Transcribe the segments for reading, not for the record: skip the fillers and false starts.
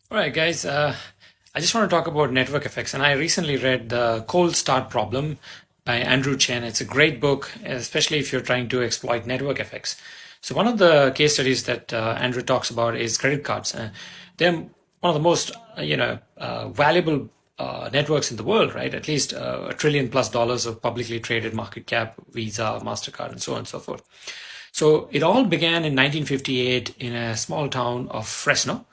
All right, guys. I just want to talk about network effects. And I recently read The Cold Start Problem by Andrew Chen. It's a great book, especially if you're trying to exploit network effects. So, one of the case studies that Andrew talks about is credit cards. They're one of the most, valuable networks in the world, right? At least $1 trillion plus of publicly traded market cap, Visa, MasterCard, and so on and so forth. So it all began in 1958 in a small town of Fresno.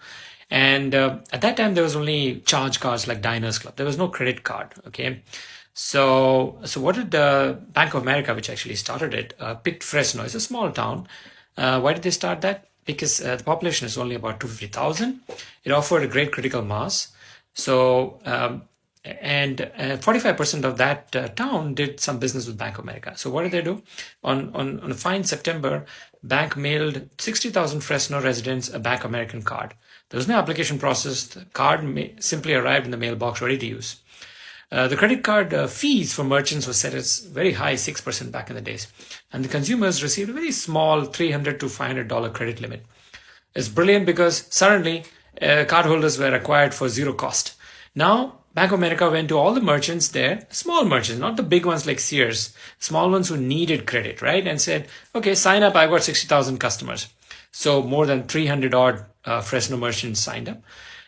And at that time, there was only charge cards like Diners Club. There was no credit card. Okay. So what did Bank of America, which actually started it, picked Fresno? It's a small town. Why did they start that? Because the population is only about 250,000. It offered a great critical mass. So, and 45% of that town did some business with Bank of America. So what did they do? On a fine September, Bank mailed 60,000 Fresno residents a Bank American card. There was no application process. The card simply arrived in the mailbox ready to use. The credit card fees for merchants were set as very high, 6% back in the days. And the consumers received a very small $300 to $500 credit limit. It's brilliant because suddenly cardholders were acquired for zero cost. Now, Bank of America went to all the merchants there, small merchants, not the big ones like Sears, small ones who needed credit, right? And said, okay, sign up. I've got 60,000 customers. So more than 300 odd Fresno merchants signed up.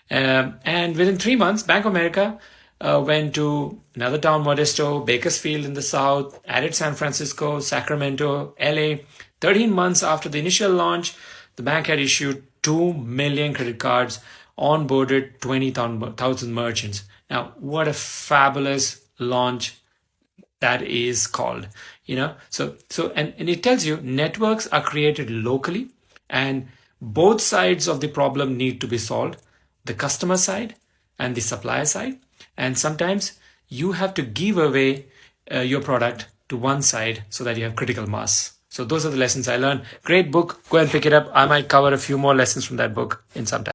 And within 3 months, Bank of America went to another town, Modesto, Bakersfield in the south, added San Francisco, Sacramento, LA. 13 months after the initial launch, the bank had issued 2 million credit cards, onboarded 20,000 merchants. Now, what a fabulous launch that is called, and it tells you networks are created locally and both sides of the problem need to be solved, the customer side and the supplier side. And sometimes you have to give away your product to one side so that you have critical mass. So those are the lessons I learned. Great book. Go and pick it up. I might cover a few more lessons from that book in some time.